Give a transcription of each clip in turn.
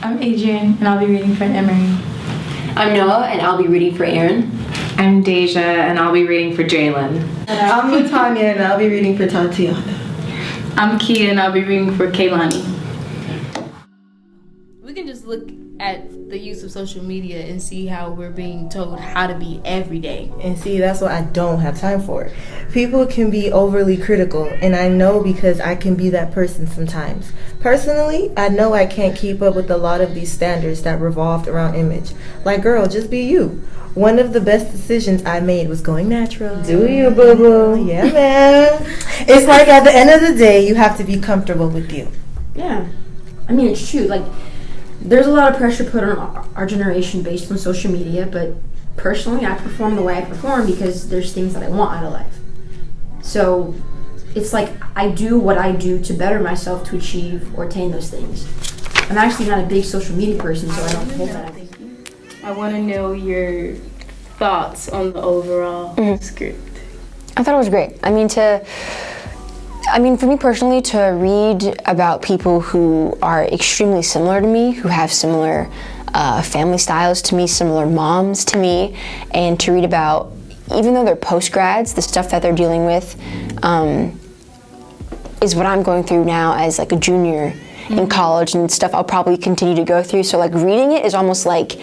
I'm Adrian, and I'll be reading for Emery. I'm Noah, and I'll be reading for Aaron. I'm Deja, and I'll be reading for Jalen. I'm Latanya, and I'll be reading for Tatiana. I'm Kia, and I'll be reading for Kaylani. We can just look at the use of social media and see how we're being told how to be every day. And see, that's what I don't have time for. People can be overly critical, and I know because I can be that person sometimes. Personally, I know I can't keep up with a lot of these standards that revolved around image. Like, girl, just be you. One of the best decisions I made was going natural. Do you, boo-boo? Yeah, man. It's like at the end of the day, you have to be comfortable with you. Yeah. I mean, it's true. Like, there's a lot of pressure put on our generation based on social media, but personally, I perform the way I perform because there's things that I want out of life. So, it's like I do what I do to better myself to achieve or attain those things. I'm actually not a big social media person, so I don't hold that. I want to know your thoughts on the overall script. I thought it was great. I mean, for me personally, to read about people who are extremely similar to me, who have similar family styles to me, similar moms to me, and to read about, even though they're post-grads, the stuff that they're dealing with is what I'm going through now as like a junior in college, and stuff I'll probably continue to go through. So like reading it is almost like,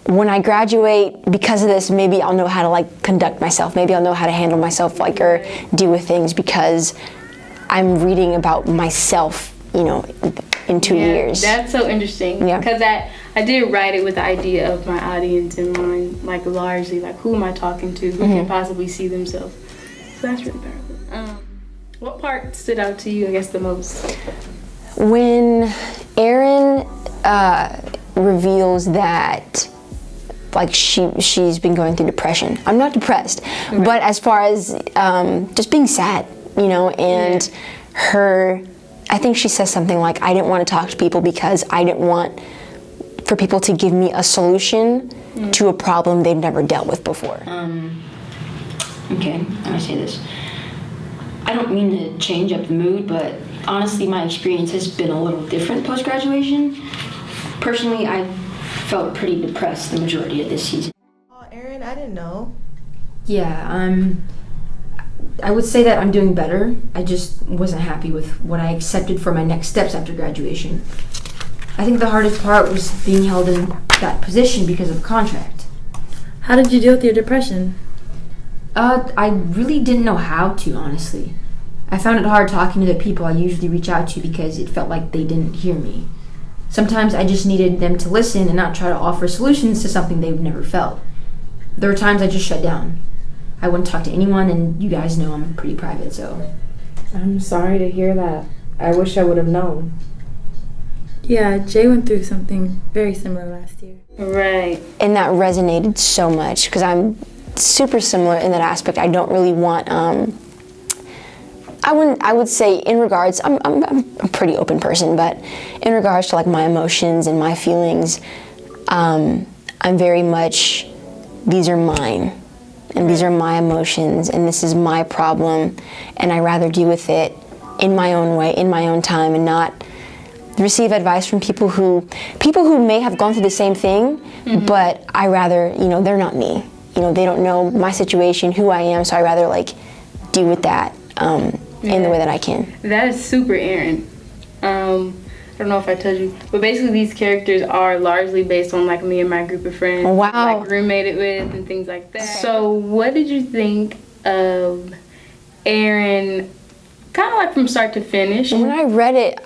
when I graduate, because of this, maybe I'll know how to like conduct myself. Maybe I'll know how to handle myself, like, or deal with things, because I'm reading about myself, you know, in 2 years. That's so interesting. Yeah. Because I did write it with the idea of my audience in mind, like largely, like who am I talking to? Who can possibly see themselves? So that's really powerful. What part stood out to you, I guess, the most? When Aaron reveals that, like, she's been going through depression. I'm not depressed, but as far as just being sad, you know, and I think she says something like, I didn't want to talk to people because I didn't want for people to give me a solution to a problem they've never dealt with before. Okay, how do I say this? I don't mean to change up the mood, but honestly, my experience has been a little different post-graduation. Personally, I felt pretty depressed the majority of this season. Oh, Aaron, I didn't know. Yeah, I would say that I'm doing better. I just wasn't happy with what I accepted for my next steps after graduation. I think the hardest part was being held in that position because of contract. How did you deal with your depression? I really didn't know how to, honestly. I found it hard talking to the people I usually reach out to because it felt like they didn't hear me. Sometimes I just needed them to listen and not try to offer solutions to something they've never felt. There were times I just shut down. I wouldn't talk to anyone, and you guys know I'm pretty private, so. I'm sorry to hear that. I wish I would have known. Yeah, Jay went through something very similar last year. Right. And that resonated so much, because I'm super similar in that aspect. I don't really want, I would say in regards, I'm a pretty open person, but in regards to like my emotions and my feelings, I'm very much, these are mine, and these are my emotions, and this is my problem, and I rather deal with it in my own way, in my own time, and not receive advice from people who may have gone through the same thing, but I rather, you know, they're not me. You know, they don't know my situation, who I am, so I rather like deal with that in the way that I can. That is super Aaron. I don't know if I told you, but basically these characters are largely based on like me and my group of friends. Wow. Like roommated with and things like that. So what did you think of Aaron, kind of like from start to finish? When I read it,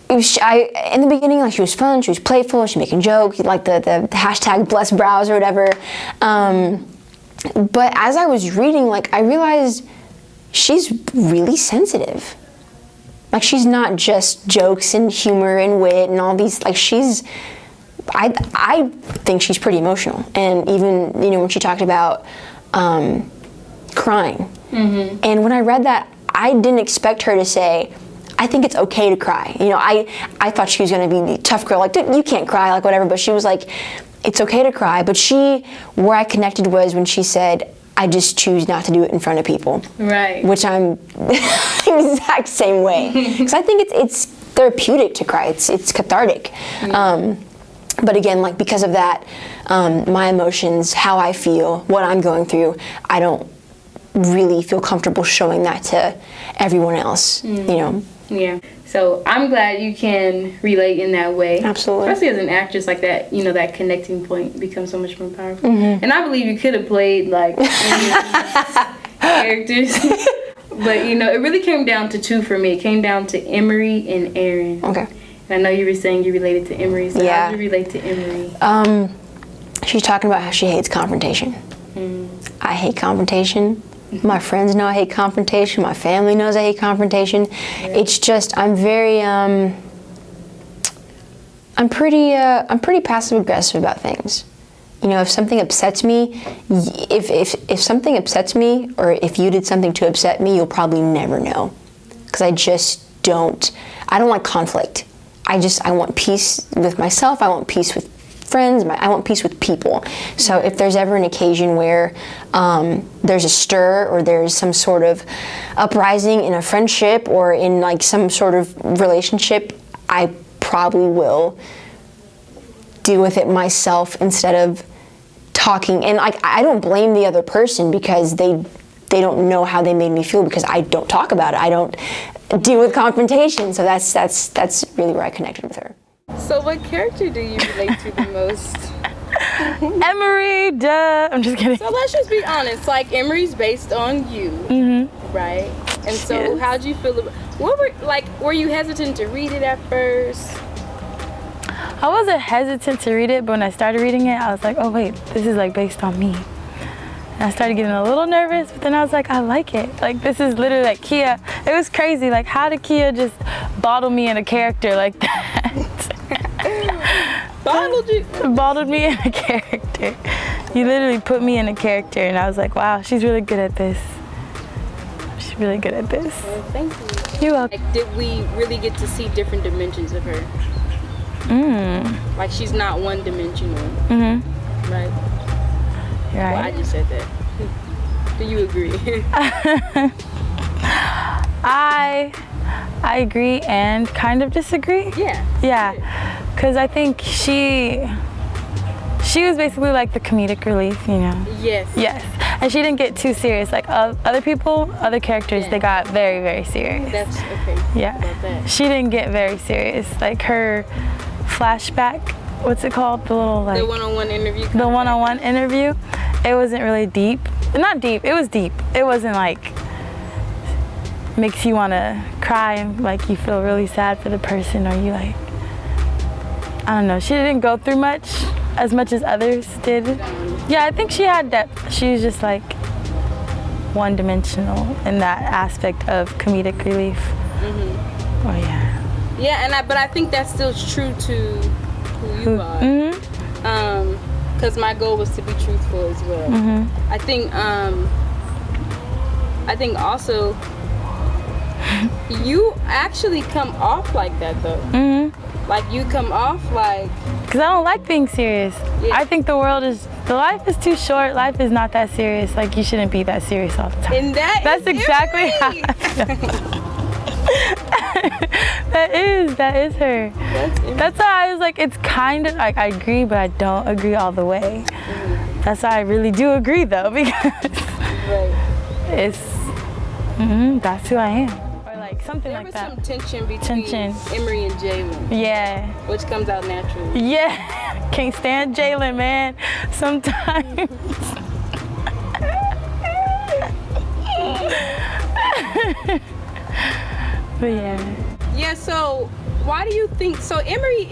in the beginning, like, she was fun, she was playful, she was making jokes, like the hashtag blessed brows or whatever. But as I was reading, like, I realized she's really sensitive. Like, she's not just jokes and humor and wit and all these, like, I think she's pretty emotional. And even, you know, when she talked about crying. And when I read that, I didn't expect her to say, I think it's okay to cry. You know, I thought she was going to be the tough girl, like, you can't cry, like, whatever. But she was like, it's okay to cry. But where I connected was when she said, I just choose not to do it in front of people. Right. Which I'm the exact same way. Because I think it's therapeutic to cry. It's cathartic. But again, like because of that, my emotions, how I feel, what I'm going through, I don't really feel comfortable showing that to everyone else, you know. Yeah. So I'm glad you can relate in that way. Absolutely. Especially as an actress, like that, you know, that connecting point becomes so much more powerful. And I believe you could have played like any of these characters. But, you know, it really came down to two for me. It came down to Emery and Aaron. Okay. And I know you were saying you related to Emery. So Yeah. how do you relate to Emery? She's talking about how she hates confrontation. I hate confrontation. My friends know I hate confrontation. My family knows I hate confrontation. It's just I'm very I'm pretty passive aggressive about things. You know, if something upsets me, if something upsets me, or if you did something to upset me, you'll probably never know, because I just don't. I don't like conflict. I want peace with myself. I want peace with friends. I want peace with people. So if there's ever an occasion where there's a stir, or there's some sort of uprising in a friendship or in like some sort of relationship, I probably will deal with it myself instead of talking. And like, I don't blame the other person because they don't know how they made me feel, because I don't talk about it. I don't deal with confrontation. So that's really where I connected with her. So what character do you relate to the most? Emery, duh. I'm just kidding. So let's just be honest. Like, Emery's based on you, right? And so Yes. how'd you feel about, were you hesitant to read it at first? I wasn't hesitant to read it, but when I started reading it, I was like, oh wait, this is like based on me. And I started getting a little nervous, but then I was like, I like it. Like, this is literally like Kia. It was crazy. Like, how did Kia just bottle me in a character like that? Bottled you? Bottled me in a character. You literally put me in a character, and I was like, wow, she's really good at this. She's really good at this. Well, thank you. You're welcome. Like, did we really get to see different dimensions of her? Like, she's not one-dimensional, right? You're Well, I right. just said that. Do you agree? I agree and kind of disagree. Yeah. Yeah, because I think she was basically like the comedic relief, you know. Yes. Yes, and she didn't get too serious. Like other people, other characters, they got very, very serious. That's okay. Yeah, About that. she didn't get very serious. Like her flashback, what's it called? The little like The one-on-one interview. the one-on-one interview. It wasn't really deep. Not deep. It was deep. It wasn't like makes you want to cry and like you feel really sad for the person, or you like, I don't know. She didn't go through as much as others did. Yeah, I think she had depth. She was just like one-dimensional in that aspect of comedic relief. Oh yeah. Yeah, but I think that still true to who you are. Because my goal was to be truthful as well. I think also you actually come off like that though. Like, you come off like, Because I don't like being serious. Yeah. I think the life is too short. Life is not that serious. Like, you shouldn't be that serious all the time. and That's exactly how Emery. I feel. That is her. That's why I was like, it's kind of like, I agree, but I don't agree all the way. That's why I really do agree though, because Right. it's, that's who I am. Or like something There like was that. some tension between Emery and Jalen, Yeah. which comes out naturally. Yeah. Can't stand Jalen, man. Sometimes. But yeah. Yeah, so why do you think, so Emery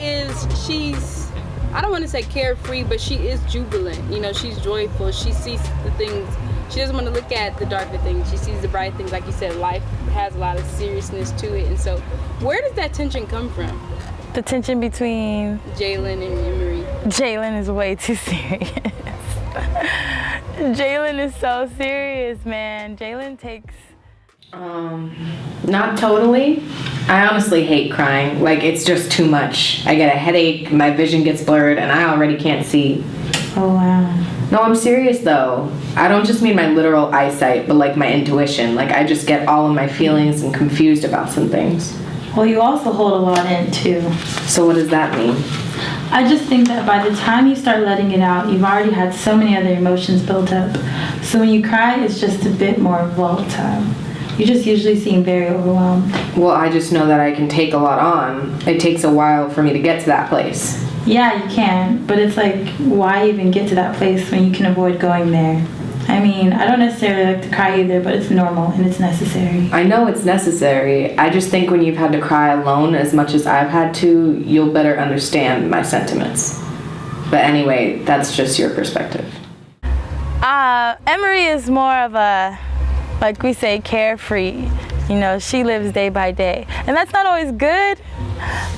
she's, I don't want to say carefree, but she is jubilant. You know, she's joyful. She sees the things, she doesn't want to look at the darker things. She sees the bright things. Like you said, life has a lot of seriousness to it. And so where does that tension come from? The tension between Jalen and Emery. Jalen is way too serious. Jalen is so serious, man. Jalen takes. Not totally. I honestly hate crying. Like, it's just too much. I get a headache, my vision gets blurred, and I already can't see. Oh wow. No, I'm serious though. I don't just mean my literal eyesight, but like my intuition. Like, I just get all of my feelings and confused about some things. Well, you also hold a lot in too. So what does that mean? I just think that by the time you start letting it out, you've already had so many other emotions built up. So when you cry, it's just a bit more volatile. You just usually seem very overwhelmed. Well, I just know that I can take a lot on. It takes a while for me to get to that place. Yeah, you can, but it's like, why even get to that place when you can avoid going there? I mean, I don't necessarily like to cry either, but it's normal and it's necessary. I know it's necessary. I just think when you've had to cry alone as much as I've had to, you'll better understand my sentiments. But anyway, that's just your perspective. Emery is more of a, like we say, carefree. You know, she lives day by day. And that's not always good,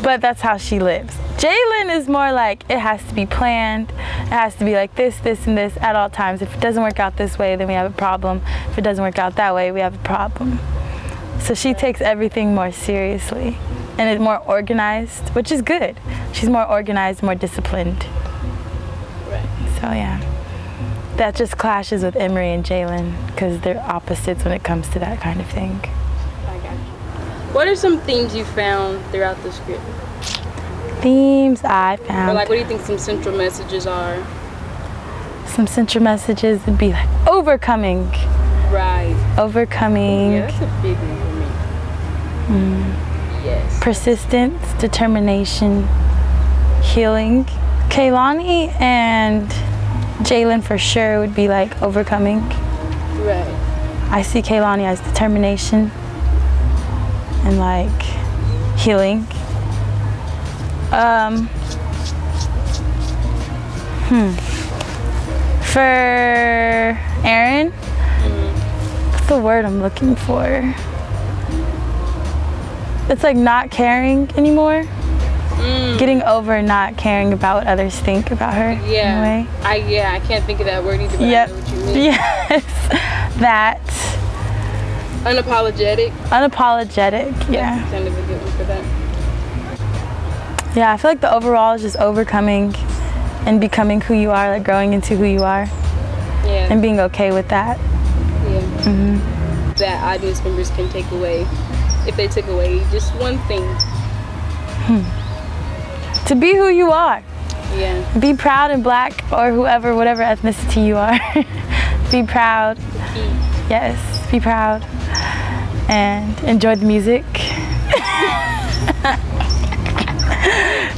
but that's how she lives. Jalen is more like, it has to be planned. It has to be like this, this, and this at all times. If it doesn't work out this way, then we have a problem. If it doesn't work out that way, we have a problem. So she takes everything more seriously and is more organized, which is good. She's more organized, more disciplined. Right. So yeah, that just clashes with Emery and Jalen because they're opposites when it comes to that kind of thing. I got you. What are some themes you found throughout the script? Themes I Or found. like, what do you think some central messages are? Some central messages would be like overcoming. Right. Overcoming. Yeah, that's a big one for me. Yes. Persistence, determination, healing. Kaylani and Jalen for sure would be like overcoming. Right. I see Kaylani as determination and like healing. For Aaron, what's the word I'm looking for? It's like not caring anymore. Getting over not caring about what others think about her. Yeah. In a way. I can't think of that word either, but Yep. I know what you mean. Yes. That. Unapologetic. Unapologetic. Yeah. That's kind of a good one for that. Yeah, I feel like the overall is just overcoming and becoming who you are, like growing into who you are Yeah. and being okay with that. Yeah. That audience members can take away, if they took away just one thing. To be who you are. Yeah. Be proud and black or whoever, whatever ethnicity you are. Be proud. Yes, be proud. And enjoy the music.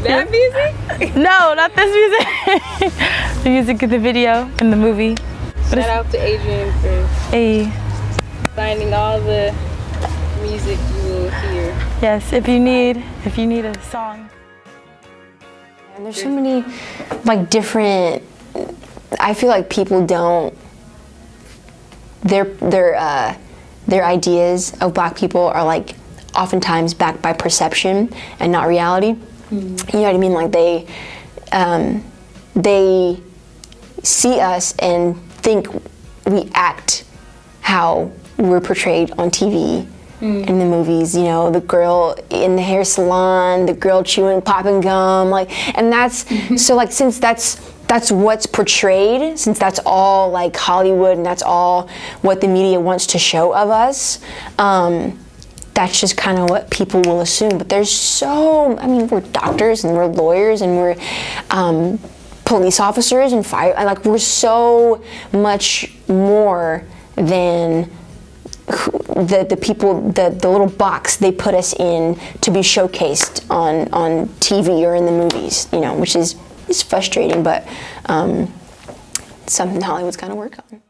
That music? No, not this music. The music of the video and the movie. Shout out to Adrian for Hey, finding all the music you will hear. yes, if you need a song. And there's so many like different, I feel like people don't, their ideas of black people are like oftentimes backed by perception and not reality. You know what I mean? Like they see us and think we act how we're portrayed on TV. In the movies, you know, the girl in the hair salon, the girl chewing, popping gum, like, and that's, so like, since that's what's portrayed, since that's all like Hollywood and that's all what the media wants to show of us, that's just kind of what people will assume. But there's so, I mean, we're doctors and we're lawyers and we're police officers and fire, like we're so much more than the people, the little box they put us in to be showcased on TV or in the movies, you know, which is frustrating, but something Hollywood's got to work on.